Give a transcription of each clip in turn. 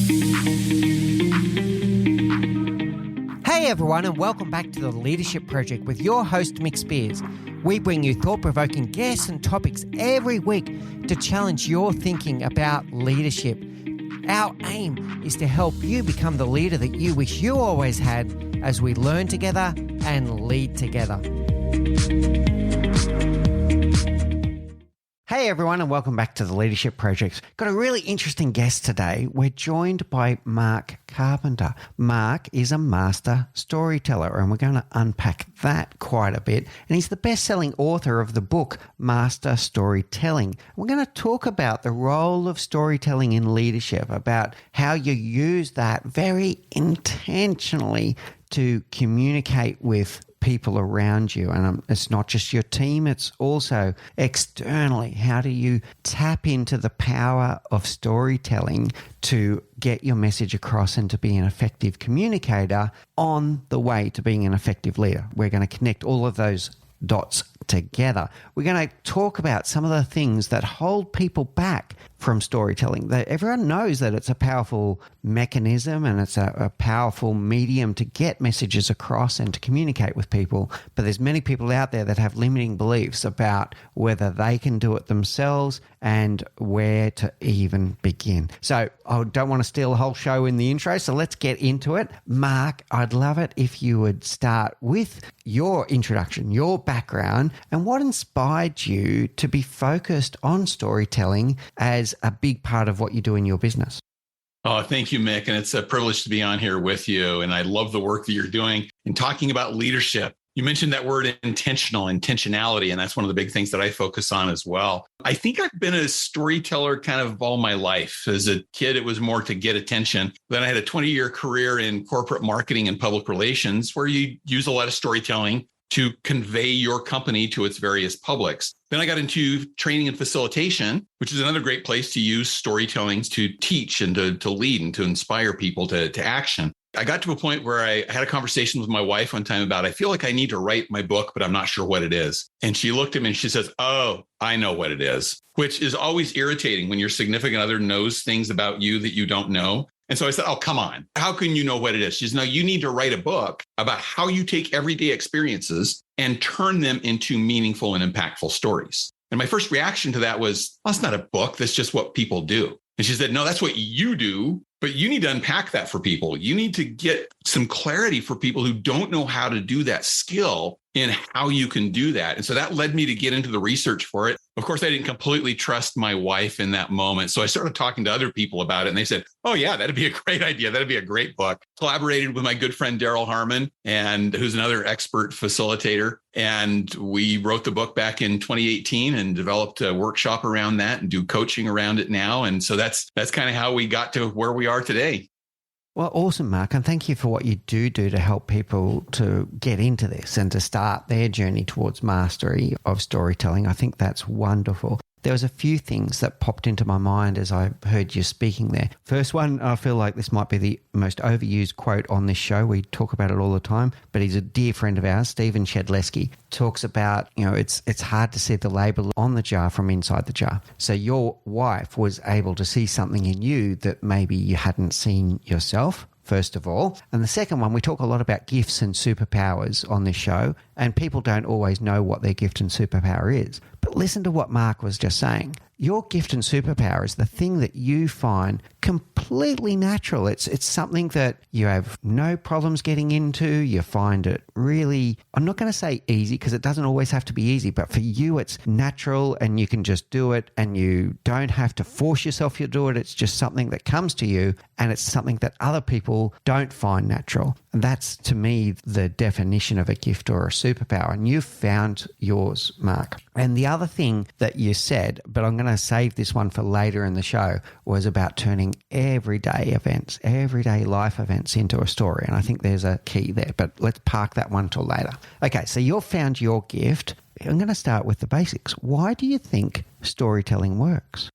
Hey everyone, and welcome back to the Leadership Project with your host Mick Spears. We bring you thought-provoking guests and topics every week to challenge your thinking about leadership. Our aim is to help you become the leader that you wish you always had as we learn together and lead together. Hey everyone, and welcome back to the Leadership Project. Got a really interesting guest today. We're joined by Mark Carpenter. Mark is a master storyteller, and we're going to unpack that quite a bit. And he's the best-selling author of the book, Master Storytelling. We're going to talk about the role of storytelling in leadership, about how you use that very intentionally to communicate with people around you. And it's not just your team, it's also externally. How do you tap into the power of storytelling to get your message across and to be an effective communicator on the way to being an effective leader? We're going to connect all of those dots together. We're going to talk about some of the things that hold people back from storytelling. That everyone knows that it's a powerful mechanism and it's a powerful medium to get messages across and to communicate with people. But there's many people out there that have limiting beliefs about whether they can do it themselves and where to even begin. So I don't want to steal the whole show in the intro, so let's get into it. Mark, I'd love it if you would start with your introduction, your background, and what inspired you to be focused on storytelling as a big part of what you do in your business. Oh, thank you, Mick. And it's a privilege to be on here with you. And I love the work that you're doing in talking about leadership. You mentioned that word intentionality, and that's one of the big things that I focus on as well. I think I've been a storyteller kind of all my life. As a kid, it was more to get attention. Then I had a 20-year career in corporate marketing and public relations, where you use a lot of storytelling to convey your company to its various publics. Then I got into training and facilitation, which is another great place to use storytelling to teach and to lead and to inspire people to action. I got to a point where I had a conversation with my wife one time about, I feel like I need to write my book, but I'm not sure what it is. And she looked at me and she says, "Oh, I know what it is," which is always irritating when your significant other knows things about you that you don't know. And so I said, "Oh, come on. How can you know what it is?" She says, "No, you need to write a book about how you take everyday experiences and turn them into meaningful and impactful stories." And my first reaction to that was, "Well, that's not a book. That's just what people do." And she said, "No, that's what you do, but you need to unpack that for people. You need to get some clarity for people who don't know how to do that skill in how you can do that." And so that led me to get into the research for it. Of course, I didn't completely trust my wife in that moment. So I started talking to other people about it, and they said, "Oh yeah, that'd be a great idea. That'd be a great book." Collaborated with my good friend, Daryl Harmon, and who's another expert facilitator. And we wrote the book back in 2018 and developed a workshop around that and do coaching around it now. And so that's kind of how we got to where we are today. Well, awesome, Mark, and thank you for what you do to help people to get into this and to start their journey towards mastery of storytelling. I think that's wonderful. There was a few things that popped into my mind as I heard you speaking there. First one, I feel like this might be the most overused quote on this show. We talk about it all the time, but he's a dear friend of ours, Stephen Shedleski, talks about, it's hard to see the label on the jar from inside the jar. So your wife was able to see something in you that maybe you hadn't seen yourself, first of all. And the second one, we talk a lot about gifts and superpowers on this show, and people don't always know what their gift and superpower is. But listen to what Mark was just saying. Your gift and superpower is the thing that you find completely natural. It's something that you have no problems getting into. You find it really, I'm not going to say easy because it doesn't always have to be easy, but for you it's natural and you can just do it and you don't have to force yourself to do it. It's just something that comes to you, and it's something that other people don't find natural. And that's, to me, the definition of a gift or a superpower. And you've found yours, Mark. And the other thing that you said, but I'm going to save this one for later in the show, was about turning everyday events, everyday life events into a story. And I think there's a key there, but let's park that one till later. Okay, so you've found your gift. I'm going to start with the basics. Why do you think storytelling works?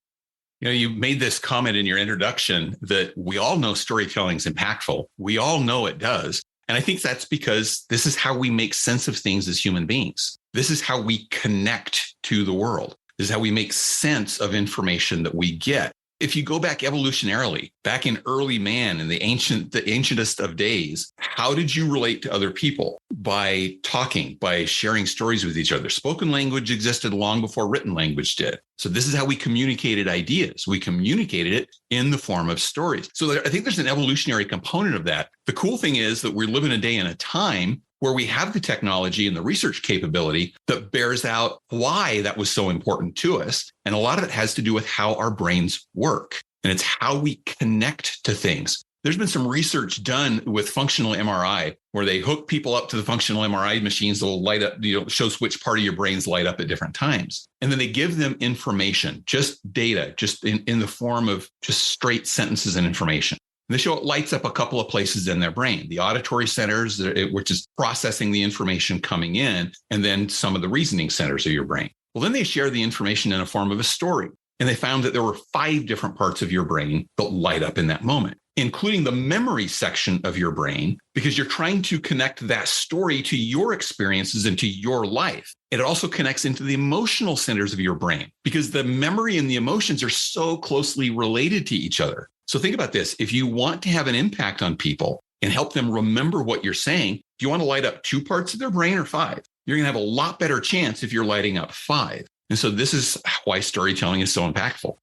You made this comment in your introduction that we all know storytelling is impactful. We all know it does. And I think that's because this is how we make sense of things as human beings. This is how we connect to the world. This is how we make sense of information that we get. If you go back evolutionarily, back in early man, in the ancientest of days, how did you relate to other people? By talking, by sharing stories with each other. Spoken language existed long before written language did. So this is how we communicated ideas. We communicated it in the form of stories. So I think there's an evolutionary component of that. The cool thing is that we live in a day and a time where we have the technology and the research capability that bears out why that was so important to us. And a lot of it has to do with how our brains work. And it's how we connect to things. There's been some research done with functional MRI where they hook people up to the functional MRI machines that will light up, shows which part of your brains light up at different times. And then they give them information, just data, just in the form of just straight sentences and information. They show it lights up a couple of places in their brain, the auditory centers, which is processing the information coming in, and then some of the reasoning centers of your brain. Well, then they share the information in a form of a story. And they found that there were 5 different parts of your brain that light up in that moment, including the memory section of your brain, because you're trying to connect that story to your experiences and to your life. It also connects into the emotional centers of your brain because the memory and the emotions are so closely related to each other. So think about this. If you want to have an impact on people and help them remember what you're saying, do you want to light up 2 parts of their brain or 5? You're going to have a lot better chance if you're lighting up 5. And so this is why storytelling is so impactful.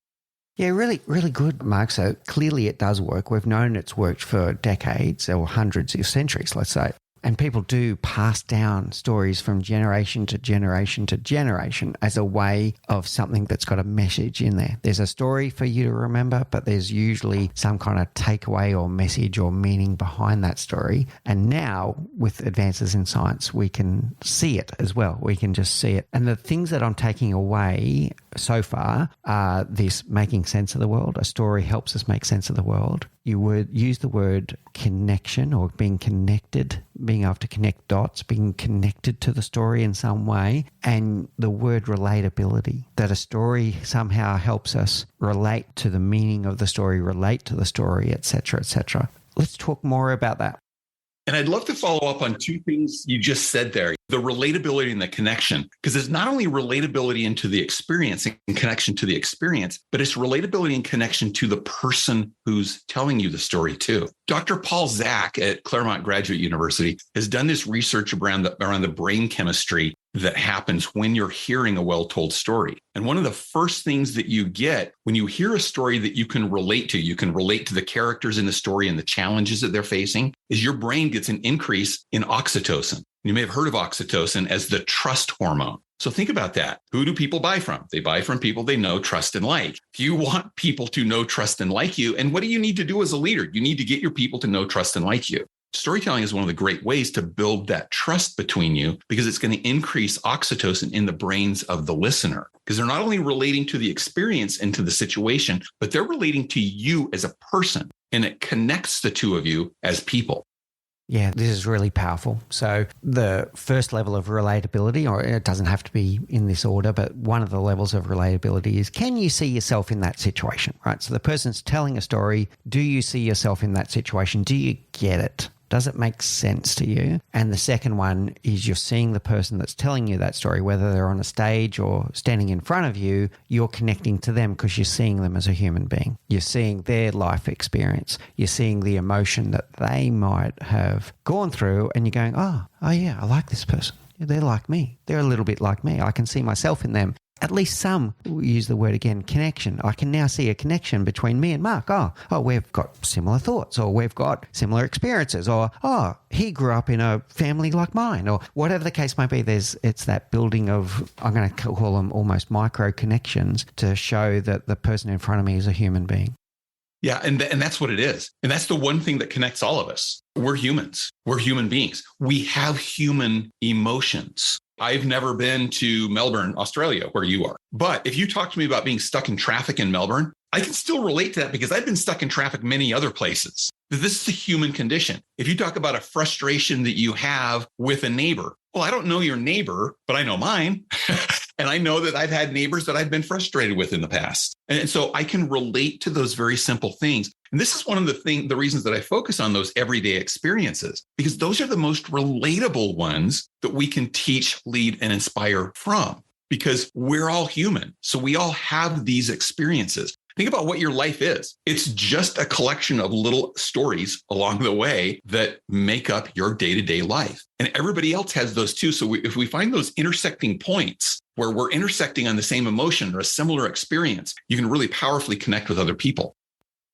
Yeah, really, really good, Mark. So clearly it does work. We've known it's worked for decades or hundreds of centuries, let's say. And people do pass down stories from generation to generation to generation as a way of something that's got a message in there. There's a story for you to remember, but there's usually some kind of takeaway or message or meaning behind that story. And now with advances in science, we can see it as well. We can just see it. And the things that I'm taking away so far are this making sense of the world. A story helps us make sense of the world. You would use the word connection or being connected, being able to connect dots, being connected to the story in some way, and the word relatability, that a story somehow helps us relate to the meaning of the story, relate to the story, etc., etc. Let's talk more about that. And I'd love to follow up on 2 things you just said there, the relatability and the connection, because it's not only relatability into the experience and connection to the experience, but it's relatability and connection to the person who's telling you the story too. Dr. Paul Zak at Claremont Graduate University has done this research around the brain chemistry that happens when you're hearing a well-told story. And one of the first things that you get when you hear a story that you can relate to the characters in the story and the challenges that they're facing, is your brain gets an increase in oxytocin. You may have heard of oxytocin as the trust hormone. So think about that. Who do people buy from? They buy from people they know, trust, and like. If you want people to know, trust, and like you, and what do you need to do as a leader? You need to get your people to know, trust, and like you. Storytelling is one of the great ways to build that trust between you because it's going to increase oxytocin in the brains of the listener because they're not only relating to the experience and to the situation, but they're relating to you as a person, and it connects the 2 of you as people. Yeah, this is really powerful. So the first level of relatability, or it doesn't have to be in this order, but one of the levels of relatability is, can you see yourself in that situation, right? So the person's telling a story. Do you see yourself in that situation? Do you get it? Does it make sense to you? And the second one is you're seeing the person that's telling you that story, whether they're on a stage or standing in front of you, you're connecting to them because you're seeing them as a human being. You're seeing their life experience. You're seeing the emotion that they might have gone through and you're going, oh yeah, I like this person. They're like me. They're a little bit like me. I can see myself in them. At least some, we'll use the word again, connection. I can now see a connection between me and Mark. Oh, we've got similar thoughts, or we've got similar experiences, or, he grew up in a family like mine, or whatever the case might be. It's that building of, I'm going to call them almost micro connections to show that the person in front of me is a human being. Yeah, and that's what it is. And that's the one thing that connects all of us. We're humans. We're human beings. We have human emotions. I've never been to Melbourne, Australia, where you are. But if you talk to me about being stuck in traffic in Melbourne, I can still relate to that because I've been stuck in traffic many other places. This is the human condition. If you talk about a frustration that you have with a neighbor, well, I don't know your neighbor, but I know mine. And I know that I've had neighbors that I've been frustrated with in the past. And so I can relate to those very simple things. And this is one of the reasons that I focus on those everyday experiences, because those are the most relatable ones that we can teach, lead, and inspire from, because we're all human. So we all have these experiences. Think about what your life is. It's just a collection of little stories along the way that make up your day-to-day life. And everybody else has those too. So if we find those intersecting points where we're intersecting on the same emotion or a similar experience, you can really powerfully connect with other people.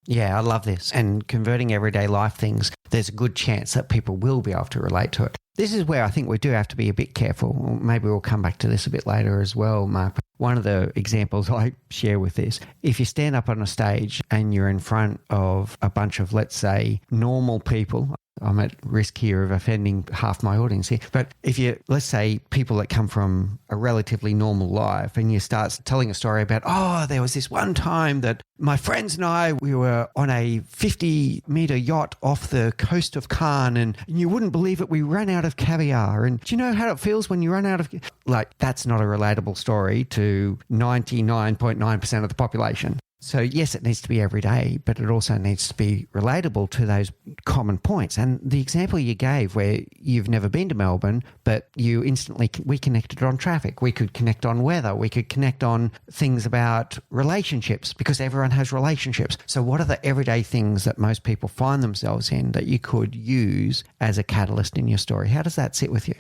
Yeah, I love this. And converting everyday life things, there's a good chance that people will be able to relate to it. This is where I think we do have to be a bit careful. Maybe we'll come back to this a bit later as well, Mark. One of the examples I share with this, if you stand up on a stage and you're in front of a bunch of, let's say, normal people, I'm at risk here of offending half my audience here. But if you, let's say, people that come from a relatively normal life and you start telling a story about, oh, there was this one time that my friends and I, we were on a 50-meter yacht off the coast of Cannes and you wouldn't believe it, we ran out of caviar. And do you know how it feels when you run out of... Like, that's not a relatable story to 99.9% of the population. So yes, it needs to be every day, but it also needs to be relatable to those common points. And the example you gave where you've never been to Melbourne, but you instantly, we connected on traffic. We could connect on weather. We could connect on things about relationships because everyone has relationships. So what are the everyday things that most people find themselves in that you could use as a catalyst in your story? How does that sit with you?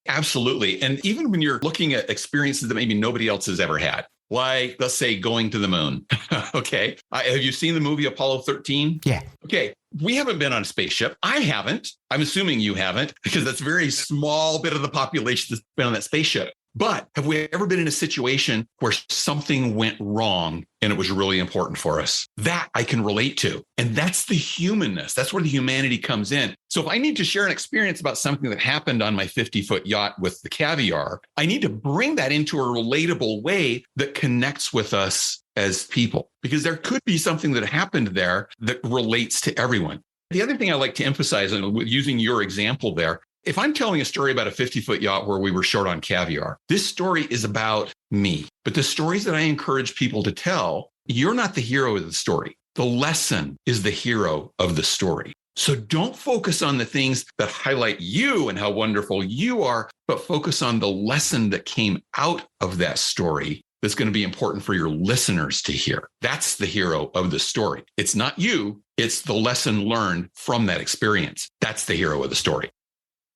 Absolutely. And even when you're looking at experiences that maybe nobody else has ever had, like, let's say, going to the moon. Okay. Have you seen the movie Apollo 13? Yeah. Okay. We haven't been on a spaceship. I haven't. I'm assuming you haven't, because that's a very small bit of the population that's been on that spaceship. But have we ever been in a situation where something went wrong and it was really important for us? That I can relate to. And that's the humanness. That's where the humanity comes in. So if I need to share an experience about something that happened on my 50-foot yacht with the caviar, I need to bring that into a relatable way that connects with us as people, because there could be something that happened there that relates to everyone. The other thing I like to emphasize, and using your example there, if I'm telling a story about a 50-foot yacht where we were short on caviar, this story is about me. But the stories that I encourage people to tell, you're not the hero of the story. The lesson is the hero of the story. So don't focus on the things that highlight you and how wonderful you are, but focus on the lesson that came out of that story that's going to be important for your listeners to hear. That's the hero of the story. It's not you. It's the lesson learned from that experience. That's the hero of the story.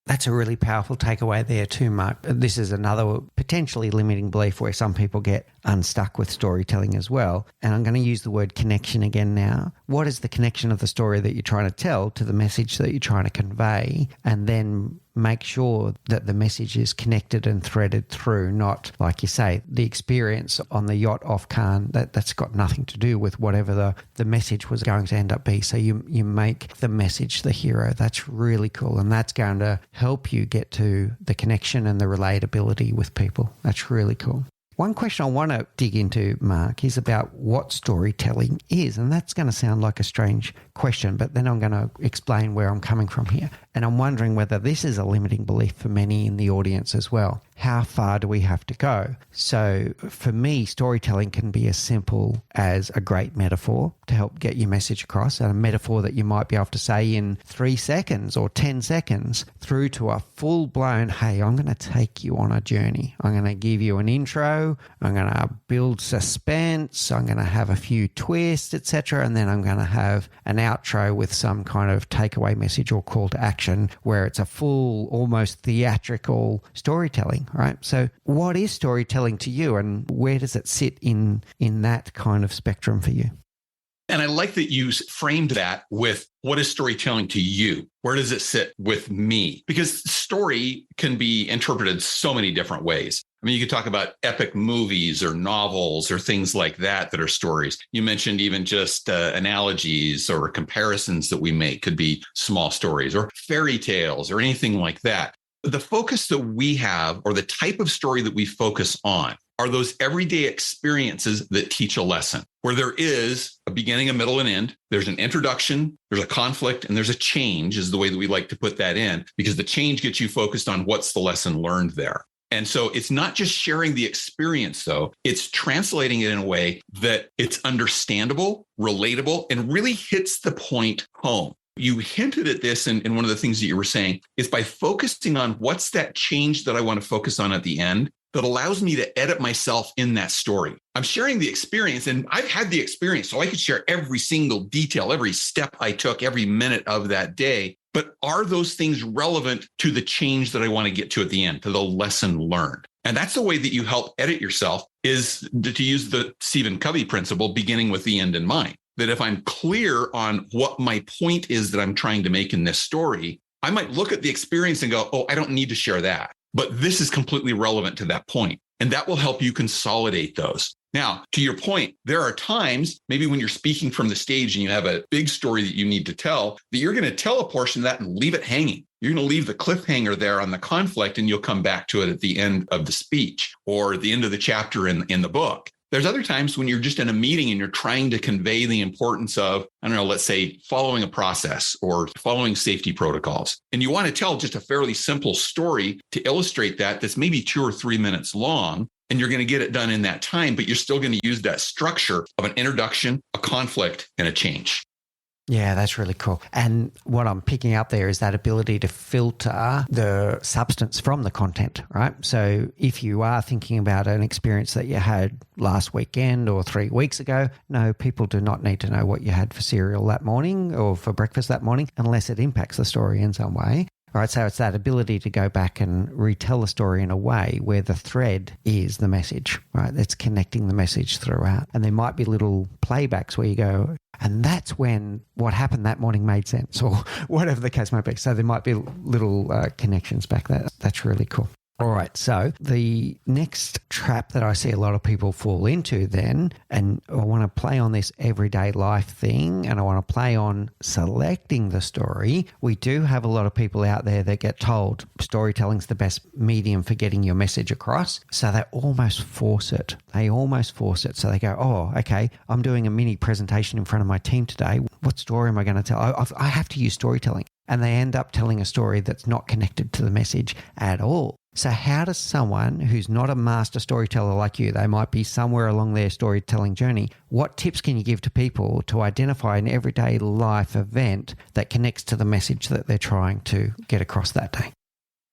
That's a really powerful takeaway there too, Mark. This is another potentially limiting belief where some people get unstuck with storytelling as well. And I'm going to use the word connection again now. What is the connection of the story that you're trying to tell to the message that you're trying to convey? And then make sure that the message is connected and threaded through, not, like you say, the experience on the yacht off Cannes, that's got nothing to do with whatever the message was going to end up be. So you make the message the hero. That's really cool. And that's going to help you get to the connection and the relatability with people. That's really cool. One question I want to dig into, Mark, is about what storytelling is. And that's going to sound like a strange question, but then I'm going to explain where I'm coming from here. And I'm wondering whether this is a limiting belief for many in the audience as well. How far do we have to go? So for me, storytelling can be as simple as a great metaphor to help get your message across, and a metaphor that you might be able to say in 3 seconds or 10 seconds, through to a full-blown, hey, I'm going to take you on a journey. I'm going to give you an intro. I'm going to build suspense. I'm going to have a few twists, etc. And then I'm going to have an outro with some kind of takeaway message or call to action where it's a full, almost theatrical storytelling. Right. So what is storytelling to you, and where does it sit in that kind of spectrum for you? And I like that you framed that with what is storytelling to you? Where does it sit with me? Because story can be interpreted so many different ways. I mean, you could talk about epic movies or novels or things like that are stories. You mentioned even just analogies or comparisons that we make could be small stories, or fairy tales or anything like that. The focus that we have, or the type of story that we focus on, are those everyday experiences that teach a lesson, where there is a beginning, a middle, and end. There's an introduction, there's a conflict, and there's a change, is the way that we like to put that in, because the change gets you focused on what's the lesson learned there. And so it's not just sharing the experience, though. It's translating it in a way that it's understandable, relatable, and really hits the point home. You hinted at this in one of the things that you were saying, is by focusing on what's that change that I want to focus on at the end, that allows me to edit myself in that story. I'm sharing the experience, and I've had the experience, so I could share every single detail, every step I took, every minute of that day. But are those things relevant to the change that I want to get to at the end, to the lesson learned? And that's the way that you help edit yourself, is to use the Stephen Covey principle, beginning with the end in mind. That if I'm clear on what my point is that I'm trying to make in this story, I might look at the experience and go, oh, I don't need to share that. But this is completely relevant to that point. And that will help you consolidate those. Now, to your point, there are times, maybe when you're speaking from the stage and you have a big story that you need to tell, that you're going to tell a portion of that and leave it hanging. You're going to leave the cliffhanger there on the conflict, and you'll come back to it at the end of the speech or at the end of the chapter in the book. There's other times when you're just in a meeting and you're trying to convey the importance of, I don't know, let's say following a process or following safety protocols. And you want to tell just a fairly simple story to illustrate that, that's maybe 2 or 3 minutes long. And you're going to get it done in that time, but you're still going to use that structure of an introduction, a conflict, and a change. Yeah, that's really cool. And what I'm picking up there is that ability to filter the substance from the content, right? So if you are thinking about an experience that you had last weekend or 3 weeks ago, no, people do not need to know what you had for cereal that morning or for breakfast that morning unless it impacts the story in some way. Right, so it's that ability to go back and retell the story in a way where the thread is the message, right? It's connecting the message throughout. And there might be little playbacks where you go, and that's when what happened that morning made sense, or whatever the case might be. So there might be little connections back there. That's really cool. All right, so the next trap that I see a lot of people fall into then, and I want to play on this everyday life thing, and I want to play on selecting the story. We do have a lot of people out there that get told storytelling's the best medium for getting your message across, so they almost force it. So they go, oh, okay, I'm doing a mini presentation in front of my team today. What story am I going to tell? I have to use storytelling. And they end up telling a story that's not connected to the message at all. So how does someone who's not a master storyteller like you, they might be somewhere along their storytelling journey, what tips can you give to people to identify an everyday life event that connects to the message that they're trying to get across that day?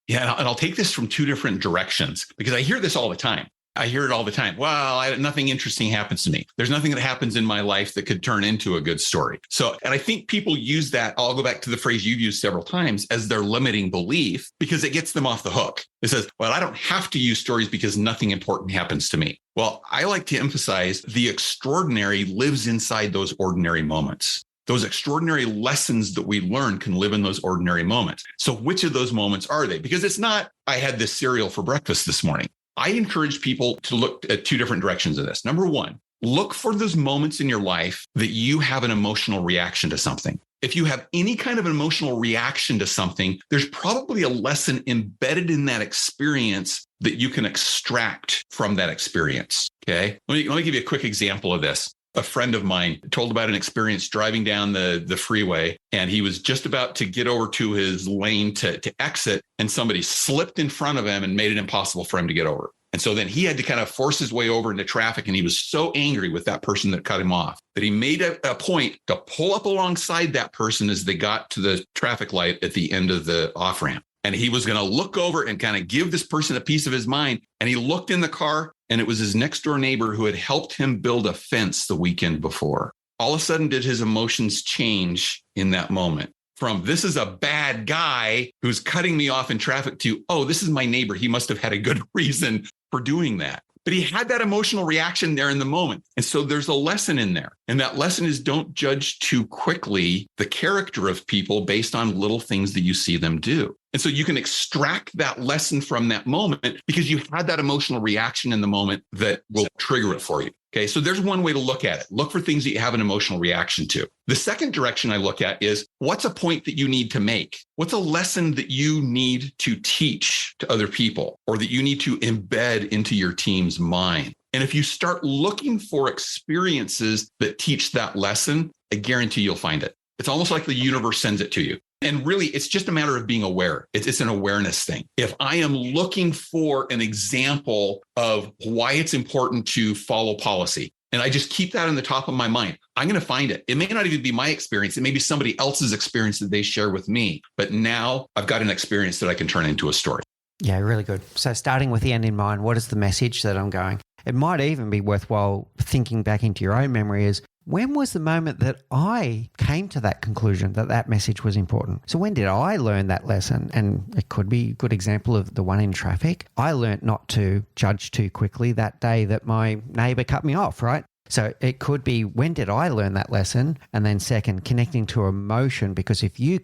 Yeah, and I'll take this from 2 different directions, because I hear this all the time. I hear it all the time. Well, nothing interesting happens to me. There's nothing that happens in my life that could turn into a good story. So, and I think people use that, I'll go back to the phrase you've used several times, as their limiting belief, because it gets them off the hook. It says, well, I don't have to use stories because nothing important happens to me. Well, I like to emphasize the extraordinary lives inside those ordinary moments. Those extraordinary lessons that we learn can live in those ordinary moments. So which of those moments are they? Because it's not, I had this cereal for breakfast this morning. I encourage people to look at 2 different directions of this. Number 1, look for those moments in your life that you have an emotional reaction to something. If you have any kind of an emotional reaction to something, there's probably a lesson embedded in that experience that you can extract from that experience. Okay. Let me give you a quick example of this. A friend of mine told about an experience driving down the freeway, and he was just about to get over to his lane to exit, and somebody slipped in front of him and made it impossible for him to get over. And so then he had to kind of force his way over into traffic, and he was so angry with that person that cut him off that he made a point to pull up alongside that person as they got to the traffic light at the end of the off-ramp. And he was going to look over and kind of give this person a piece of his mind. And he looked in the car, and it was his next door neighbor who had helped him build a fence the weekend before. All of a sudden, did his emotions change in that moment? From this is a bad guy who's cutting me off in traffic to, oh, this is my neighbor. He must have had a good reason for doing that. But he had that emotional reaction there in the moment. And so there's a lesson in there. And that lesson is, don't judge too quickly the character of people based on little things that you see them do. And so you can extract that lesson from that moment because you had that emotional reaction in the moment that will trigger it for you. Okay, so there's one way to look at it. Look for things that you have an emotional reaction to. The second direction I look at is, what's a point that you need to make? What's a lesson that you need to teach to other people, or that you need to embed into your team's mind? And if you start looking for experiences that teach that lesson, I guarantee you'll find it. It's almost like the universe sends it to you. And really, it's just a matter of being aware. It's an awareness thing. If I am looking for an example of why it's important to follow policy, and I just keep that in the top of my mind, I'm going to find it. It may not even be my experience. It may be somebody else's experience that they share with me. But now I've got an experience that I can turn into a story. Yeah, really good. So starting with the end in mind, what is the message that I'm going? It might even be worthwhile thinking back into your own memory is, when was the moment that I came to that conclusion that that message was important? So when did I learn that lesson? And it could be a good example of the one in traffic. I learned not to judge too quickly that day that my neighbor cut me off, right? So it could be, when did I learn that lesson? And then second, connecting to emotion, because if you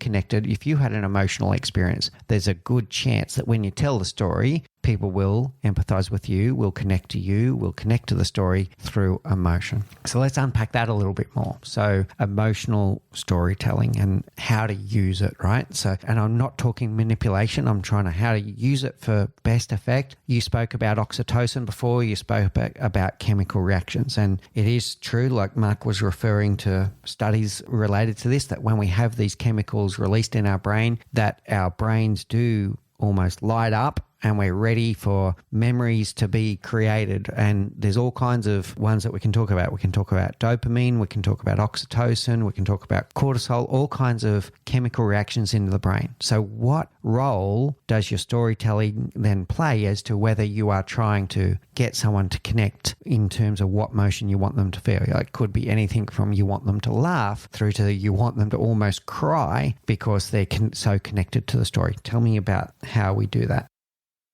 had an emotional experience, there's a good chance that when you tell the story, people will empathize with you, will connect to the story through emotion. So let's unpack that a little bit more. So emotional storytelling and how to use it, right? So, and I'm not talking manipulation. I'm trying to how to use it for best effect. You spoke about oxytocin before. You spoke about chemical reactions. And it is true, like Mark was referring to studies related to this, that when we have these chemicals released in our brain, that our brains do almost light up and we're ready for memories to be created. And there's all kinds of ones that we can talk about. We can talk about dopamine, we can talk about oxytocin, we can talk about cortisol, all kinds of chemical reactions in the brain. So what role does your storytelling then play as to whether you are trying to get someone to connect in terms of what emotion you want them to feel? It could be anything from you want them to laugh through to you want them to almost cry because they're so connected to the story. Tell me about how we do that.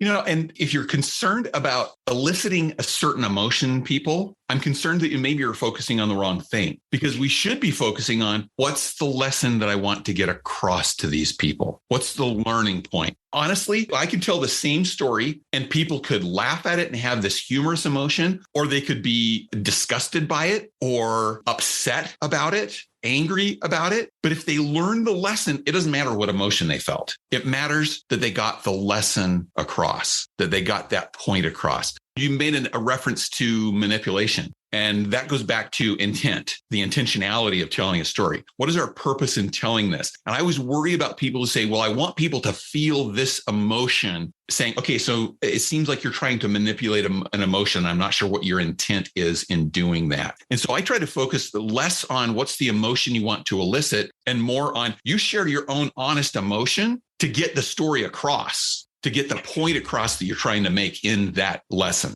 And if you're concerned about eliciting a certain emotion in people, I'm concerned that maybe you're focusing on the wrong thing, because we should be focusing on, what's the lesson that I want to get across to these people? What's the learning point? Honestly, I could tell the same story and people could laugh at it and have this humorous emotion, or they could be disgusted by it or upset about it, angry about it. But if they learn the lesson, it doesn't matter what emotion they felt. It matters that they got the lesson across, that they got that point across. You made a reference to manipulation, and that goes back to intent, the intentionality of telling a story. What is our purpose in telling this? And I always worry about people who say, well, I want people to feel this emotion, saying, okay, so it seems like you're trying to manipulate an emotion. I'm not sure what your intent is in doing that. And so I try to focus less on what's the emotion you want to elicit and more on, you share your own honest emotion to get the story across, to get the point across that you're trying to make in that lesson.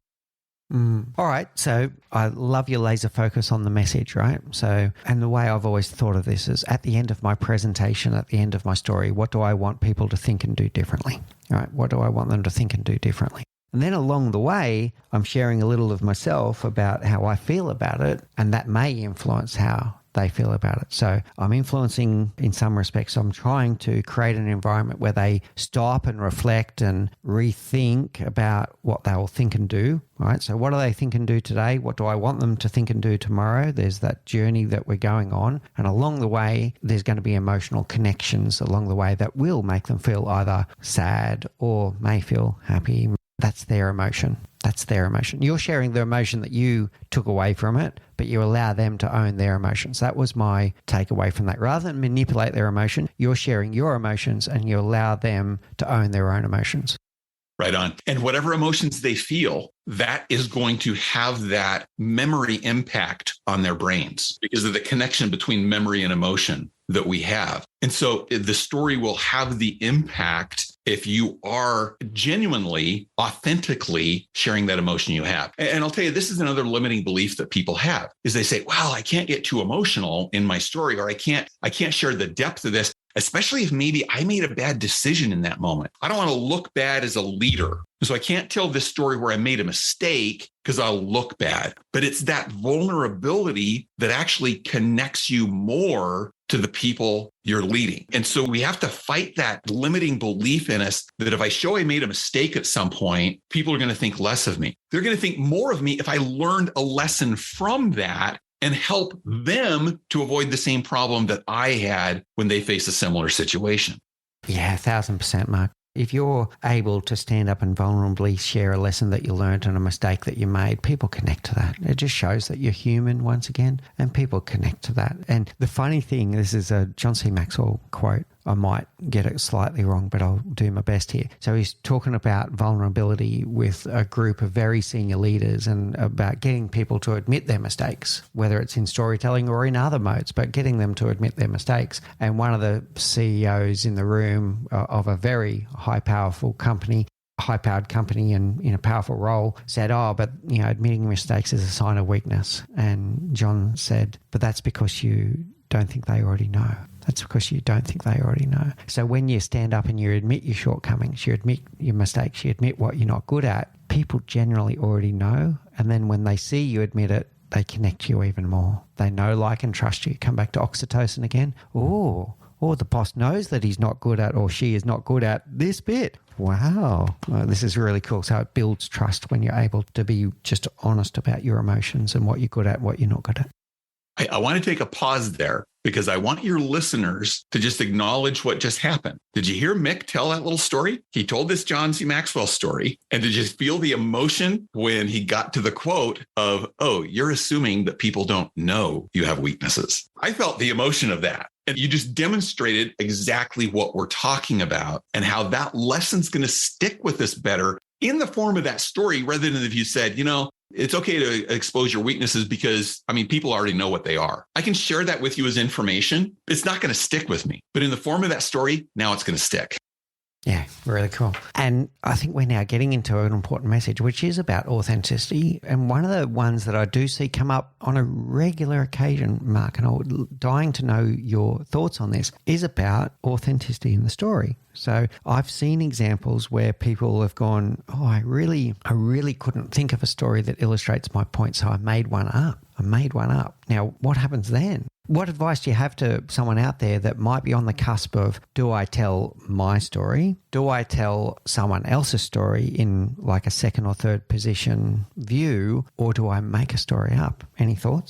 All right. So I love your laser focus on the message, right? So, and the way I've always thought of this is, at the end of my presentation, at the end of my story, what do I want people to think and do differently? All right. What do I want them to think and do differently? And then along the way, I'm sharing a little of myself about how I feel about it, and that may influence how they feel about it. So I'm influencing in some respects. I'm trying to create an environment where they stop and reflect and rethink about what they will think and do. All right. So what do they think and do today? What do I want them to think and do tomorrow? There's that journey that we're going on. And along the way, there's going to be emotional connections along the way that will make them feel either sad or may feel happy. That's their emotion. That's their emotion. You're sharing the emotion that you took away from it, but you allow them to own their emotions. That was my takeaway from that. Rather than manipulate their emotion, you're sharing your emotions and you allow them to own their own emotions. Right on. And whatever emotions they feel, that is going to have that memory impact on their brains because of the connection between memory and emotion that we have. And so the story will have the impact if you are genuinely, authentically sharing that emotion you have. And I'll tell you, this is another limiting belief that people have, is they say, well, I can't get too emotional in my story, or I can't share the depth of this, especially if maybe I made a bad decision in that moment. I don't want to look bad as a leader. So I can't tell this story where I made a mistake because I'll look bad. But it's that vulnerability that actually connects you more to the people you're leading. And so we have to fight that limiting belief in us that if I show I made a mistake at some point, people are going to think less of me. They're going to think more of me if I learned a lesson from that and help them to avoid the same problem that I had when they face a similar situation. Yeah, 1,000%, Mark. If you're able to stand up and vulnerably share a lesson that you learned and a mistake that you made, people connect to that. It just shows that you're human once again, and people connect to that. And the funny thing, this is a John C. Maxwell quote. I might get it slightly wrong, but I'll do my best here. So he's talking about vulnerability with a group of very senior leaders and about getting people to admit their mistakes, whether it's in storytelling or in other modes, but getting them to admit their mistakes. And one of the CEOs in the room of a very high, powerful company high-powered company and in a powerful role said, but admitting mistakes is a sign of weakness. And John said, but that's because you don't think they already know. That's because you don't think they already know. So when you stand up and you admit your shortcomings, you admit your mistakes, you admit what you're not good at, people generally already know. And then when they see you admit it, they connect to you even more. They know, like, and trust you. Come back to oxytocin again. Oh, the boss knows that he's not good at, or she is not good at this bit. Wow. Well, this is really cool. So it builds trust when you're able to be just honest about your emotions and what you're good at, what you're not good at. I want to take a pause there because I want your listeners to just acknowledge what just happened. Did you hear Mick tell that little story? He told this John C. Maxwell story, and did you feel the emotion when he got to the quote of, you're assuming that people don't know you have weaknesses. I felt the emotion of that. And you just demonstrated exactly what we're talking about and how that lesson's going to stick with us better in the form of that story, rather than if you said, it's okay to expose your weaknesses because, people already know what they are. I can share that with you as information. It's not going to stick with me. But in the form of that story, now it's going to stick. Yeah, really cool. And I think we're now getting into an important message, which is about authenticity. And one of the ones that I do see come up on a regular occasion, Mark, and I'm dying to know your thoughts on this, is about authenticity in the story. So I've seen examples where people have gone, I really couldn't think of a story that illustrates my point, so I made one up. Now, what happens then? What advice do you have to someone out there that might be on the cusp of, do I tell my story? Do I tell someone else's story in like a second or third position view? Or do I make a story up? Any thoughts?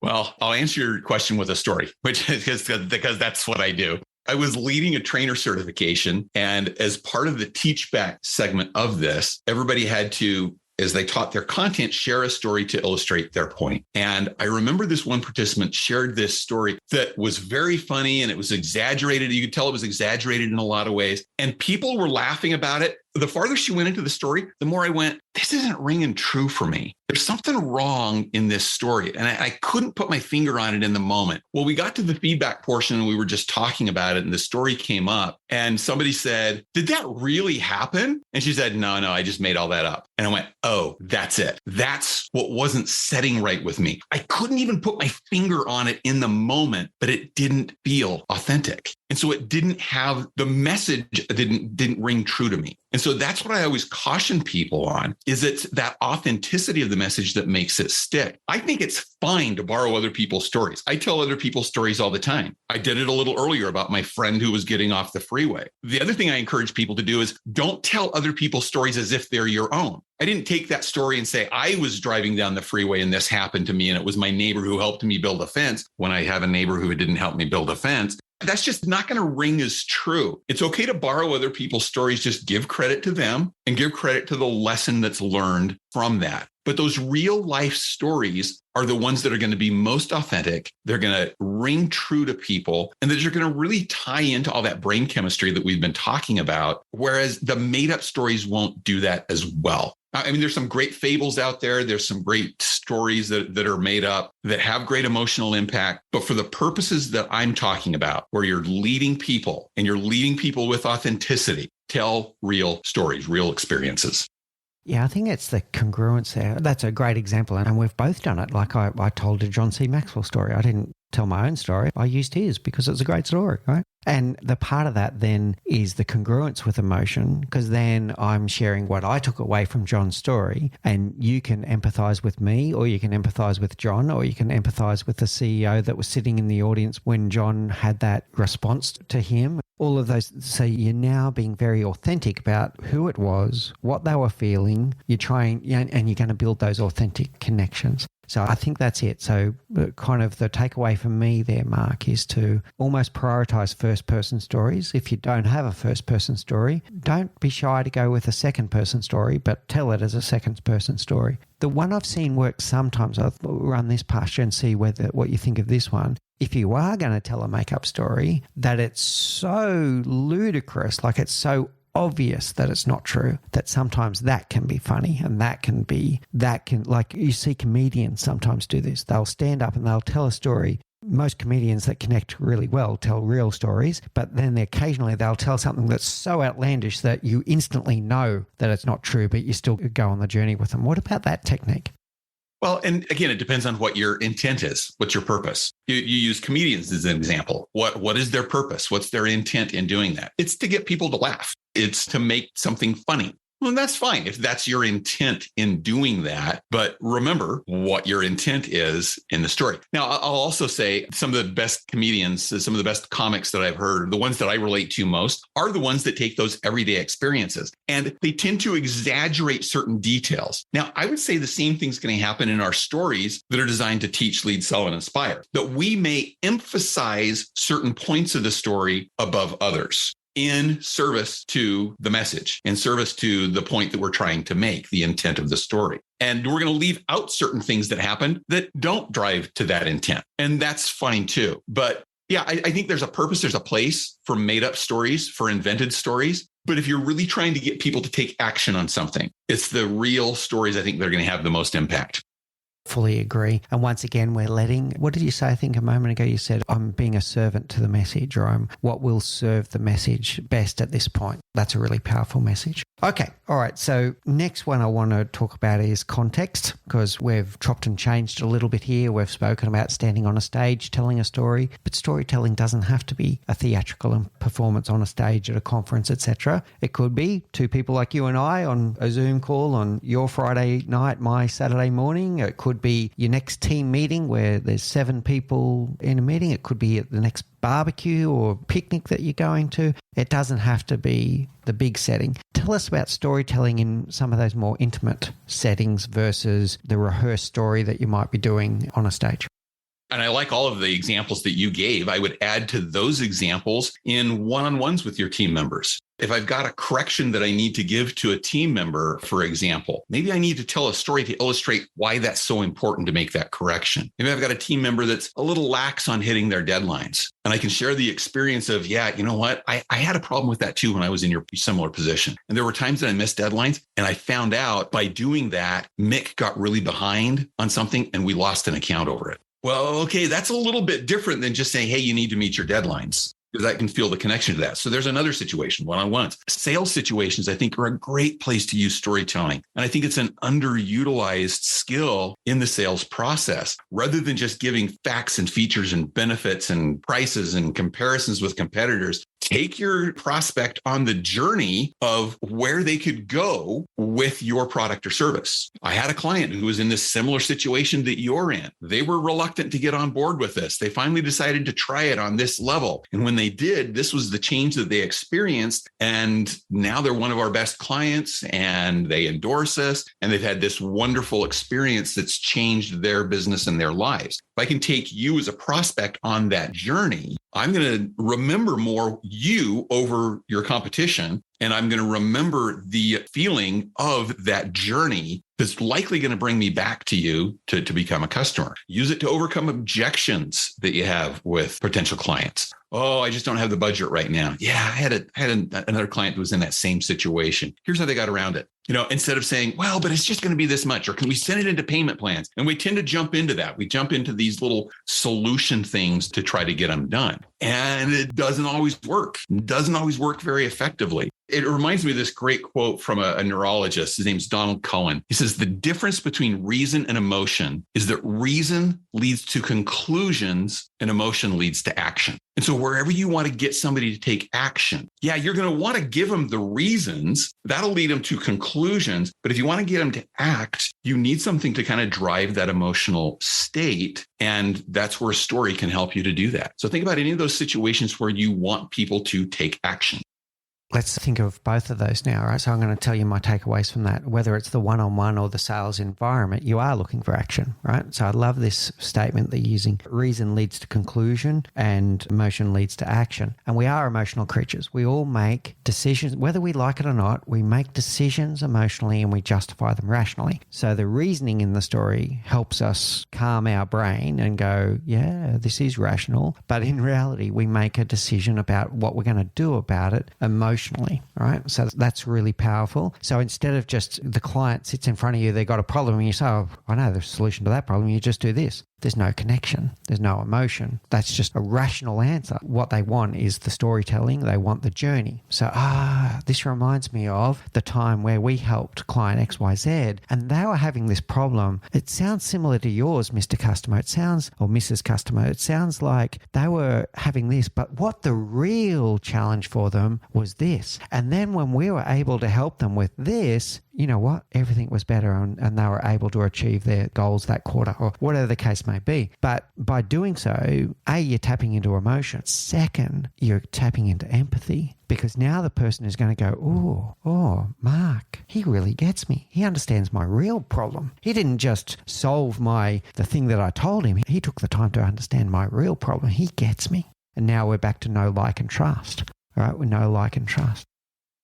Well, I'll answer your question with a story, which is because that's what I do. I was leading a trainer certification, and as part of the teach back segment of this, everybody had to, as they taught their content, share a story to illustrate their point. And I remember this one participant shared this story that was very funny, and it was exaggerated. You could tell it was exaggerated in a lot of ways. And people were laughing about it. The farther she went into the story, the more I went, this isn't ringing true for me. There's something wrong in this story. And I couldn't put my finger on it in the moment. Well, we got to the feedback portion and we were just talking about it, and the story came up and somebody said, did that really happen? And she said, no, I just made all that up. And I went, that's it. That's what wasn't setting right with me. I couldn't even put my finger on it in the moment, but it didn't feel authentic. And so it didn't have the message, didn't ring true to me. And so that's what I always caution people on, is it's that authenticity of the message that makes it stick. I think it's fine to borrow other people's stories. I tell other people's stories all the time. I did it a little earlier about my friend who was getting off the freeway. The other thing I encourage people to do is don't tell other people's stories as if they're your own. I didn't take that story and say, I was driving down the freeway and this happened to me, and it was my neighbor who helped me build a fence, when I have a neighbor who didn't help me build a fence. That's just not going to ring as true. It's okay to borrow other people's stories. Just give credit to them and give credit to the lesson that's learned from that. But those real life stories are the ones that are going to be most authentic. They're going to ring true to people, and that you're going to really tie into all that brain chemistry that we've been talking about. Whereas the made up stories won't do that as well. There's some great fables out there. There's some great stories that are made up that have great emotional impact. But for the purposes that I'm talking about, where you're leading people and you're leading people with authenticity, tell real stories, real experiences. Yeah, I think it's the congruence there. That's a great example. And we've both done it. Like I told a John C. Maxwell story. I didn't tell my own story. I used his because it's a great story, right? And the part of that then is the congruence with emotion, because then I'm sharing what I took away from John's story, and you can empathize with me, or you can empathize with John, or you can empathize with the CEO that was sitting in the audience when John had that response to him. All of those. So you're now being very authentic about who it was, what they were feeling. You're trying, and you're going to build those authentic connections. So I think that's it. So kind of the takeaway for me there, Mark, is to almost prioritize first-person stories. If you don't have a first-person story, don't be shy to go with a second-person story, but tell it as a second-person story. The one I've seen work sometimes, I'll run this past you and see what you think of this one. If you are going to tell a make-up story, that it's so ludicrous, like it's so obvious that it's not true, that sometimes that can be funny, and that can like you see comedians sometimes do this. They'll stand up and they'll tell a story most comedians that connect really well tell real stories, but then occasionally they'll tell something that's so outlandish that you instantly know that it's not true, but you still go on the journey with them. What about that technique? Well, and again, it depends on what your intent is. What's your purpose? You use comedians as an example. What is their purpose? What's their intent in doing that? It's to get people to laugh. It's to make something funny. Well, that's fine if that's your intent in doing that. But remember what your intent is in the story. Now, I'll also say some of the best comedians, some of the best comics that I've heard, the ones that I relate to most are the ones that take those everyday experiences and they tend to exaggerate certain details. Now, I would say the same thing's going to happen in our stories that are designed to teach, lead, sell, and inspire, that we may emphasize certain points of the story above others, in service to the message, in service to the point that we're trying to make, the intent of the story. And we're going to leave out certain things that happen that don't drive to that intent. And that's fine too. But yeah, I think there's a purpose, there's a place for made up stories, for invented stories. But if you're really trying to get people to take action on something, it's the real stories I think that are going to have the most impact. Fully agree. And once again, we're letting, what did you say? I think a moment ago, you said, I'm being a servant to the message, or I'm what will serve the message best at this point. That's a really powerful message. Okay. All right. So next one I want to talk about is context, because we've chopped and changed a little bit here. We've spoken about standing on a stage, telling a story, but storytelling doesn't have to be a theatrical performance on a stage at a conference, etc. It could be two people like you and I on a Zoom call on your Friday night, my Saturday morning. It could be your next team meeting where there's 7 people in a meeting. It could be at the next barbecue or picnic that you're going to. It doesn't have to be the big setting. Tell us about storytelling in some of those more intimate settings versus the rehearsed story that you might be doing on a stage. And I like all of the examples that you gave. I would add to those examples in one-on-ones with your team members. If I've got a correction that I need to give to a team member, for example, maybe I need to tell a story to illustrate why that's so important to make that correction. Maybe I've got a team member that's a little lax on hitting their deadlines. And I can share the experience of, yeah, you know what? I had a problem with that too when I was in your similar position. And there were times that I missed deadlines. And I found out by doing that, Mick got really behind on something and we lost an account over it. Well, okay, that's a little bit different than just saying, hey, you need to meet your deadlines, because I can feel the connection to that. So there's another situation, one-on-ones. Sales situations, I think, are a great place to use storytelling. And I think it's an underutilized skill in the sales process. Rather than just giving facts and features and benefits and prices and comparisons with competitors, take your prospect on the journey of where they could go with your product or service. I had a client who was in this similar situation that you're in. They were reluctant to get on board with this. They finally decided to try it on this level. And when they did, this was the change that they experienced. And now they're one of our best clients and they endorse us. And they've had this wonderful experience that's changed their business and their lives. If I can take you as a prospect on that journey, I'm going to remember more you over your competition. And I'm going to remember the feeling of that journey that's likely going to bring me back to you to become a customer. Use it to overcome objections that you have with potential clients. Oh, I just don't have the budget right now. Yeah, I had another client who was in that same situation. Here's how they got around it. You know, instead of saying, well, but it's just going to be this much, or can we send it into payment plans? And we tend to jump into that. We jump into these little solution things to try to get them done. And it doesn't always work. It doesn't always work very effectively. It reminds me of this great quote from a neurologist. His name's Donald Cohen. He says, the difference between reason and emotion is that reason leads to conclusions and emotion leads to action. And so wherever you want to get somebody to take action, yeah, you're going to want to give them the reasons. That'll lead them to conclusions. But if you want to get them to act, you need something to kind of drive that emotional state. And that's where a story can help you to do that. So think about any of those situations where you want people to take action. Let's think of both of those now, right? So I'm going to tell you my takeaways from that. Whether it's the one-on-one or the sales environment, you are looking for action, right? So I love this statement that you're using. Reason leads to conclusion and emotion leads to action. And we are emotional creatures. We all make decisions, whether we like it or not, we make decisions emotionally and we justify them rationally. So the reasoning in the story helps us calm our brain and go, yeah, this is rational. But in reality, we make a decision about what we're going to do about it emotionally, right? So that's really powerful. So instead of just the client sits in front of you, they got a problem and you say, oh, I know the solution to that problem, you just do this. there's no connection. There's no emotion. That's just a rational answer. What they want is the storytelling. They want the journey. So, this reminds me of the time where we helped client XYZ and they were having this problem. It sounds similar to yours, Mr. Customer. It sounds, or Mrs. Customer, it sounds like they were having this, but what the real challenge for them was this. And then when we were able to help them with this, you know what? Everything was better and they were able to achieve their goals that quarter or whatever the case may be. But by doing so, A, you're tapping into emotion. Second, you're tapping into empathy because now the person is going to go, oh, Mark, he really gets me. He understands my real problem. He didn't just solve the thing that I told him. He took the time to understand my real problem. He gets me. And now we're back to know, like, and trust. All right, we know, like, and trust.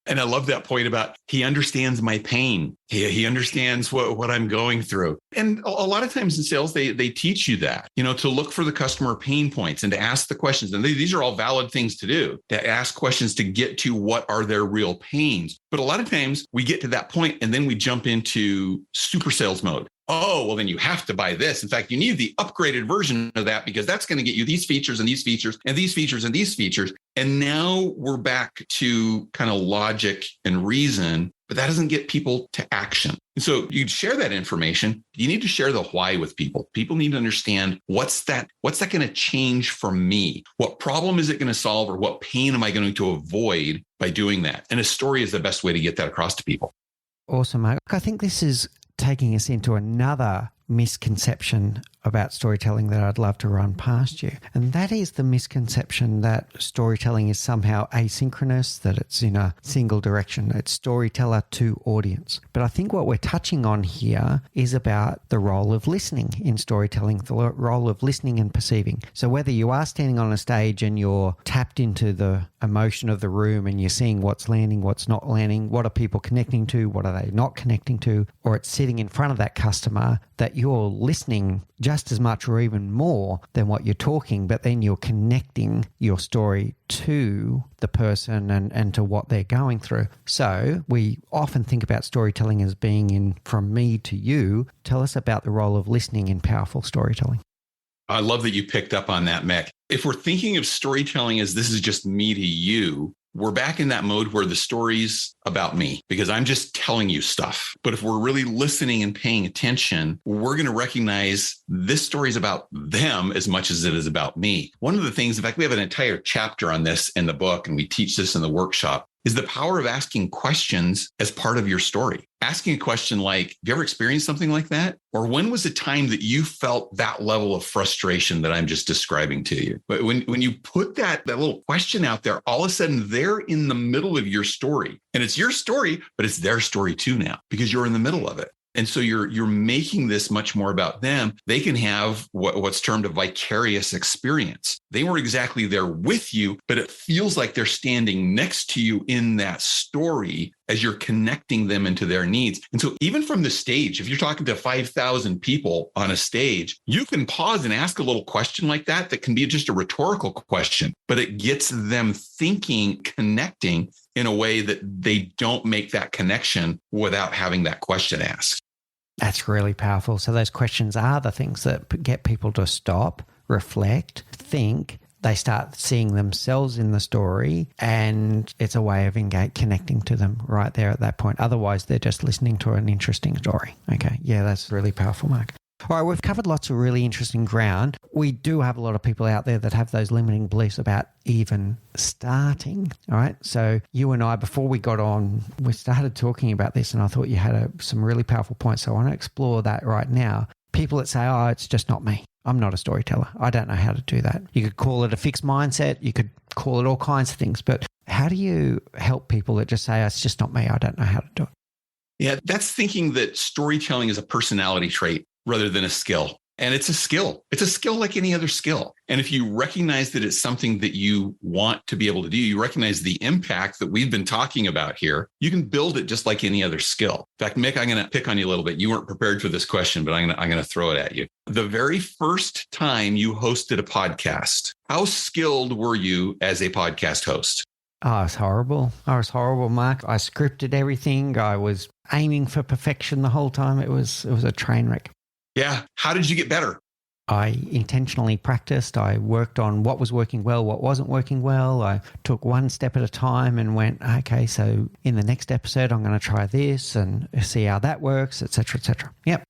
And I love that point about he understands my pain. He understands what I'm going through. And a lot of times in sales, they teach you that, to look for the customer pain points and to ask the questions. And these are all valid things to do, to ask questions to get to what are their real pains. But a lot of times we get to that point and then we jump into super sales mode. Oh, well, then you have to buy this. In fact, you need the upgraded version of that because that's going to get you these features and these features and these features and these features. And now we're back to kind of logic and reason, but that doesn't get people to action. And so you share that information. You need to share the why with people. People need to understand what's that going to change for me? What problem is it going to solve or what pain am I going to avoid by doing that? And a story is the best way to get that across to people. Awesome, Mark. I think this is taking us into another misconception about storytelling that I'd love to run past you. And that is the misconception that storytelling is somehow asynchronous, that it's in a single direction. It's storyteller to audience. But I think what we're touching on here is about the role of listening in storytelling, the role of listening and perceiving. So whether you are standing on a stage and you're tapped into the emotion of the room and you're seeing what's landing, what's not landing, what are people connecting to, what are they not connecting to, or it's sitting in front of that customer, that you're listening just as much or even more than what you're talking, but then you're connecting your story to the person and to what they're going through. So we often think about storytelling as being in from me to you. Tell us about the role of listening in powerful storytelling. I love that you picked up on that, Mick. If we're thinking of storytelling as this is just me to you, we're back in that mode where the story's about me because I'm just telling you stuff. But if we're really listening and paying attention, we're going to recognize this story is about them as much as it is about me. One of the things, in fact, we have an entire chapter on this in the book, and we teach this in the workshop, is the power of asking questions as part of your story. Asking a question like, have you ever experienced something like that? Or when was the time that you felt that level of frustration that I'm just describing to you? But when you put that little question out there, all of a sudden they're in the middle of your story. And it's your story, but it's their story too now because you're in the middle of it. And so you're making this much more about them. They can have what's termed a vicarious experience. They weren't exactly there with you, but it feels like they're standing next to you in that story as you're connecting them into their needs. And so even from the stage, if you're talking to 5,000 people on a stage, you can pause and ask a little question like that can be just a rhetorical question, but it gets them thinking, connecting in a way that they don't make that connection without having that question asked. That's really powerful. So those questions are the things that get people to stop, reflect, think. They start seeing themselves in the story, and it's a way of connecting to them right there at that point. Otherwise, they're just listening to an interesting story. Okay. Yeah, that's really powerful, Mark. All right, we've covered lots of really interesting ground. We do have a lot of people out there that have those limiting beliefs about even starting. All right, so you and I, before we got on, we started talking about this, and I thought you had some really powerful points. So I want to explore that right now. People that say, oh, it's just not me. I'm not a storyteller. I don't know how to do that. You could call it a fixed mindset. You could call it all kinds of things. But how do you help people that just say, oh, it's just not me. I don't know how to do it? Yeah, that's thinking that storytelling is a personality trait rather than a skill. And it's a skill. It's a skill like any other skill. And if you recognize that it's something that you want to be able to do, you recognize the impact that we've been talking about here, you can build it just like any other skill. In fact, Mick, I'm going to pick on you a little bit. You weren't prepared for this question, but I'm going to throw it at you. The very first time you hosted a podcast, how skilled were you as a podcast host? Oh, I was horrible. Mark. I scripted everything. I was aiming for perfection the whole time. It was a train wreck. Yeah. How did you get better? I intentionally practiced. I worked on what was working well, what wasn't working well. I took one step at a time and went, okay, so in the next episode, I'm going to try this and see how that works, et cetera, et cetera. Yep.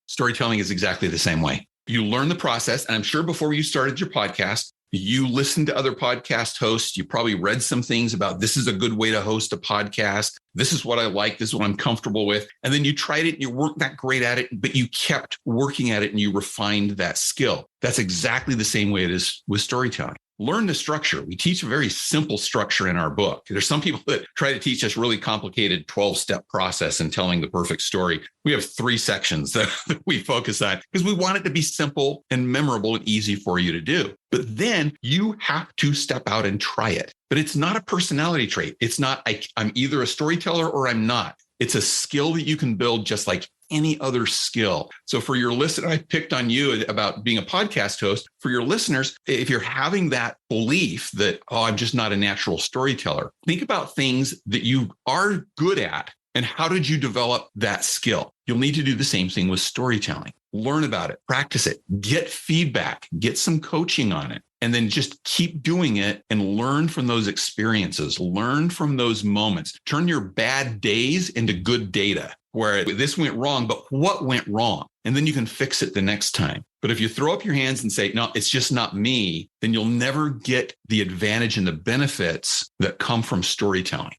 Storytelling is exactly the same way. You learn the process. And I'm sure before you started your podcast, you listened to other podcast hosts. You probably read some things about this is a good way to host a podcast. This is what I like. This is what I'm comfortable with. And then you tried it and you weren't that great at it, but you kept working at it and you refined that skill. That's exactly the same way it is with storytelling. Learn the structure. We teach a very simple structure in our book. There's some people that try to teach us really complicated 12-step process in telling the perfect story. We have 3 sections that we focus on because we want it to be simple and memorable and easy for you to do. But then you have to step out and try it. But it's not a personality trait. It's not, I'm either a storyteller or I'm not. It's a skill that you can build just like any other skill. So for your listener, I picked on you about being a podcast host. For your listeners, if you're having that belief that, oh, I'm just not a natural storyteller, think about things that you are good at and how did you develop that skill? You'll need to do the same thing with storytelling. Learn about it, practice it, get feedback, get some coaching on it, and then just keep doing it and learn from those experiences, learn from those moments, turn your bad days into good data where this went wrong, but what went wrong? And then you can fix it the next time. But if you throw up your hands and say, no, it's just not me, then you'll never get the advantage and the benefits that come from storytelling.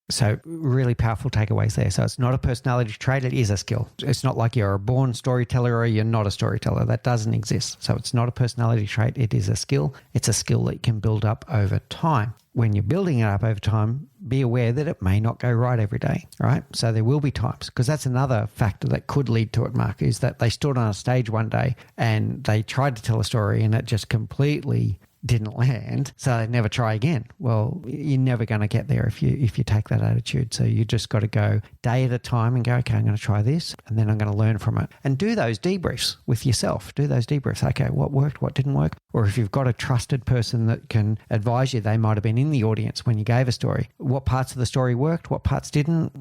So really powerful takeaways there. So it's not a personality trait, it is a skill. It's not like you're a born storyteller or you're not a storyteller. That doesn't exist. So it's not a personality trait, it is a skill. It's a skill that you can build up over time. When you're building it up over time, be aware that it may not go right every day, right? So there will be times, because that's another factor that could lead to it, Mark, is that they stood on a stage one day and they tried to tell a story and it just completely didn't land, so they never try again. Well, you're never going to get there if you take that attitude. So you just got to go day at a time and go, okay, I'm going to try this and then I'm going to learn from it, and do those debriefs with yourself. Do those debriefs. Okay, what worked, what didn't work? Or if you've got a trusted person that can advise you, they might have been in the audience when you gave a story. What parts of the story worked, what parts didn't,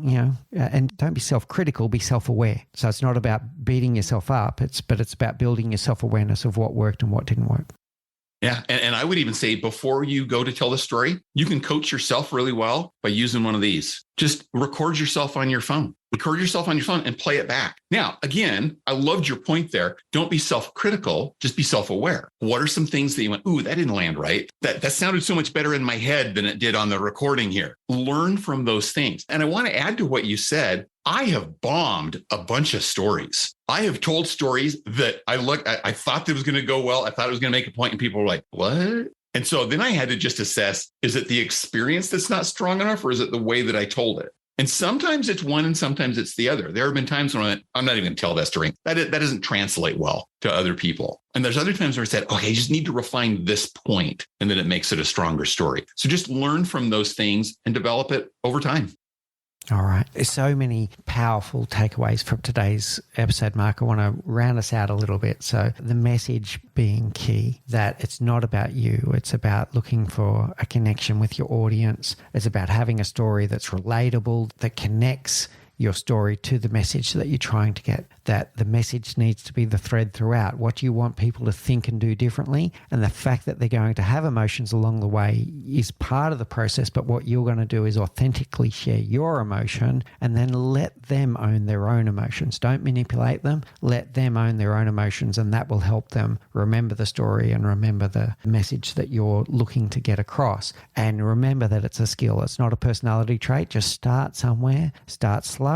and don't be self-critical, be self-aware. So it's not about beating yourself up, but it's about building your self-awareness of what worked and what didn't work. Yeah. And I would even say before you go to tell the story, you can coach yourself really well by using one of these. Just record yourself on your phone. Record yourself on your phone and play it back. Now, again, I loved your point there. Don't be self-critical. Just be self-aware. What are some things that you went, ooh, that didn't land right? That sounded so much better in my head than it did on the recording here. Learn from those things. And I want to add to what you said. I have bombed a bunch of stories. I have told stories that I thought that was going to go well. I thought it was going to make a point, and people were like, what? And so then I had to just assess, is it the experience that's not strong enough, or is it the way that I told it? And sometimes it's one and sometimes it's the other. There have been times when I'm not even going to tell that story. That doesn't translate well to other people. And there's other times where I said, okay, you just need to refine this point, and then it makes it a stronger story. So just learn from those things and develop it over time. All right. There's so many powerful takeaways from today's episode, Mark. I want to round us out a little bit. So the message being key, that it's not about you. It's about looking for a connection with your audience. It's about having a story that's relatable, that connects your story to the message that you're trying to get, that the message needs to be the thread throughout. What do you want people to think and do differently? And the fact that they're going to have emotions along the way is part of the process, but what you're going to do is authentically share your emotion and then let them own their own emotions. Don't manipulate them. Let them own their own emotions, and that will help them remember the story and remember the message that you're looking to get across. And remember that it's a skill. It's not a personality trait. Just start somewhere, start slow,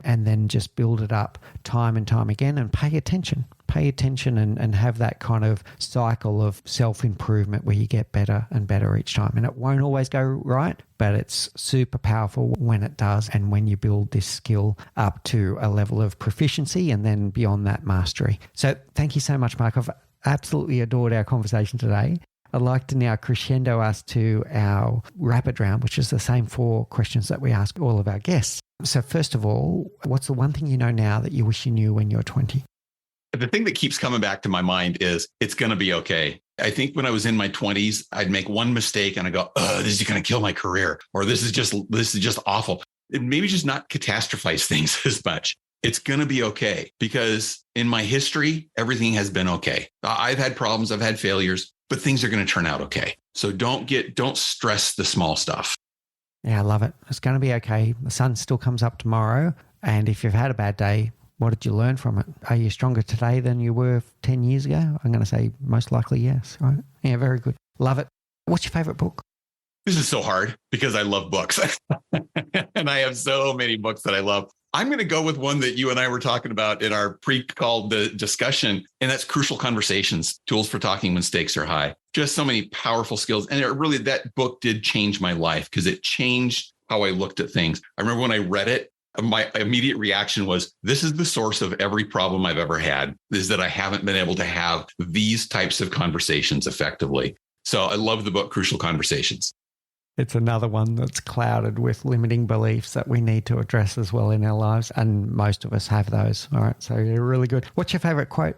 and then just build it up time and time again, and pay attention and have that kind of cycle of self-improvement where you get better and better each time. And it won't always go right, but it's super powerful when it does, and when you build this skill up to a level of proficiency and then beyond that, mastery. So thank you so much, Mark. I've absolutely adored our conversation today. I'd like to now crescendo us to our rapid round, which is the same 4 questions that we ask all of our guests. So first of all, what's the one thing you know now that you wish you knew when you were 20? The thing that keeps coming back to my mind is it's going to be okay. I think when I was in my 20s, I'd make one mistake and I go, oh, this is going to kill my career, or this is just awful. Maybe just not catastrophize things as much. It's going to be okay, because in my history, everything has been okay. I've had problems, I've had failures, but things are going to turn out okay. So don't stress the small stuff. Yeah, I love it. It's going to be okay. The sun still comes up tomorrow. And if you've had a bad day, what did you learn from it? Are you stronger today than you were 10 years ago? I'm going to say most likely yes, right? Yeah, very good. Love it. What's your favorite book? This is so hard because I love books and I have so many books that I love. I'm going to go with one that you and I were talking about in our pre-call discussion, and that's Crucial Conversations, Tools for Talking When Stakes Are High. Just so many powerful skills. And that book did change my life because it changed how I looked at things. I remember when I read it, my immediate reaction was, this is the source of every problem I've ever had, is that I haven't been able to have these types of conversations effectively. So I love the book, Crucial Conversations. It's another one that's clouded with limiting beliefs that we need to address as well in our lives. And most of us have those. All right. So you're really good. What's your favorite quote?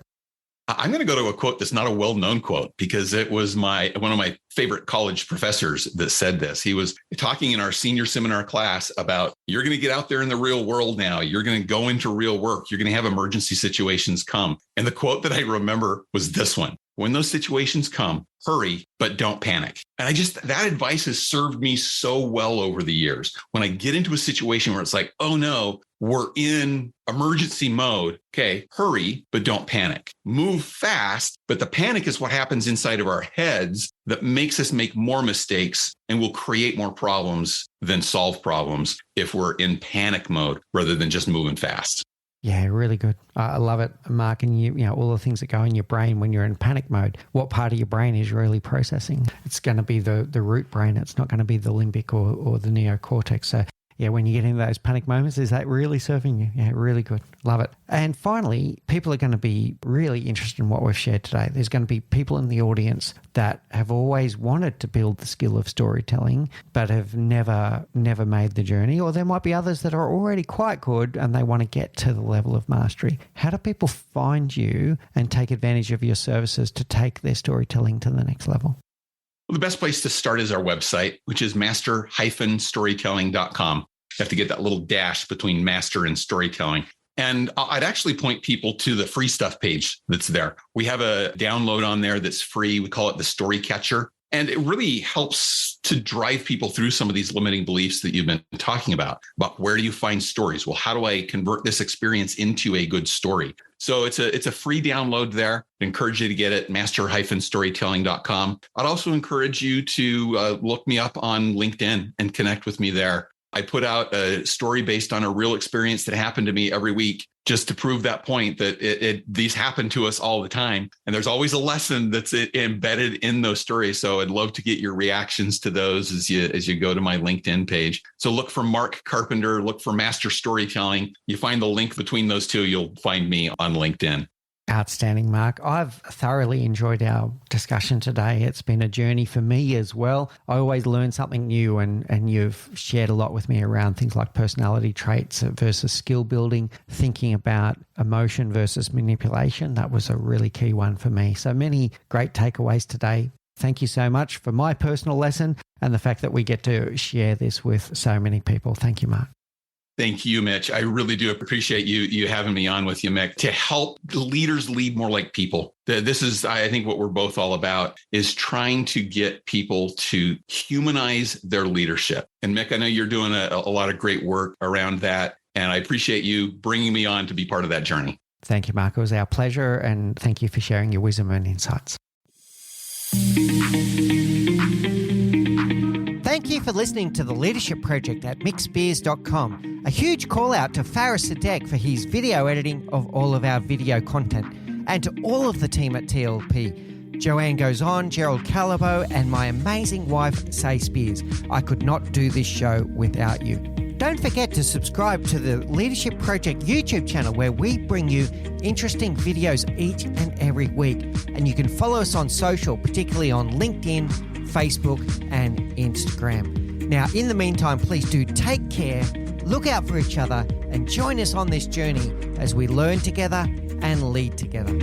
I'm going to go to a quote that's not a well-known quote, because it was one of my favorite college professors that said this. He was talking in our senior seminar class about, you're going to get out there in the real world now. You're going to go into real work. You're going to have emergency situations come. And the quote that I remember was this one: when those situations come, hurry, but don't panic. And that advice has served me so well over the years. When I get into a situation where it's like, oh no, we're in emergency mode. Okay, hurry, but don't panic. Move fast, but the panic is what happens inside of our heads that makes us make more mistakes and will create more problems than solve problems if we're in panic mode rather than just moving fast. Yeah, really good. I love it, Mark. And you know, all the things that go in your brain when you're in panic mode, what part of your brain is really processing? It's going to be the root brain. It's not going to be the limbic or the neocortex. So yeah, when you get into those panic moments, is that really serving you? Yeah, really good. Love it. And finally, people are going to be really interested in what we've shared today. There's going to be people in the audience that have always wanted to build the skill of storytelling, but have never made the journey. Or there might be others that are already quite good and they want to get to the level of mastery. How do people find you and take advantage of your services to take their storytelling to the next level? Well, the best place to start is our website, which is master-storytelling.com. You have to get that little dash between master and storytelling. And I'd actually point people to the free stuff page that's there. We have a download on there that's free. We call it the Story Catcher. And it really helps to drive people through some of these limiting beliefs that you've been talking about where do you find stories? Well, how do I convert this experience into a good story? So it's a free download there. I encourage you to get it, master-storytelling.com. I'd also encourage you to look me up on LinkedIn and connect with me there. I put out a story based on a real experience that happened to me every week, just to prove that point that these happen to us all the time. And there's always a lesson that's embedded in those stories. So I'd love to get your reactions to those as you go to my LinkedIn page. So look for Mark Carpenter, look for Master Storytelling. You find the link between those two, you'll find me on LinkedIn. Outstanding, Mark. I've thoroughly enjoyed our discussion today. It's been a journey for me as well. I always learn something new, and you've shared a lot with me around things like personality traits versus skill building, thinking about emotion versus manipulation. That was a really key one for me. So many great takeaways today. Thank you so much for my personal lesson and the fact that we get to share this with so many people. Thank you, Mark. Thank you, Mitch. I really do appreciate you having me on with you, Mick, to help leaders lead more like people. This is, I think, what we're both all about, is trying to get people to humanize their leadership. And Mick, I know you're doing a lot of great work around that, and I appreciate you bringing me on to be part of that journey. Thank you, Mark. It was our pleasure, and thank you for sharing your wisdom and insights. Thank you for listening to the Leadership Project at mixbeers.com. A huge call out to Faris Sadek for his video editing of all of our video content, and to all of the team at TLP. Joanne Goes On, Gerald Calabo, and my amazing wife, Say Spears. I could not do this show without you. Don't forget to subscribe to the Leadership Project YouTube channel, where we bring you interesting videos each and every week. And you can follow us on social, particularly on LinkedIn, Facebook, and Instagram. Now, in the meantime, please do take care, look out for each other, and join us on this journey as we learn together and lead together.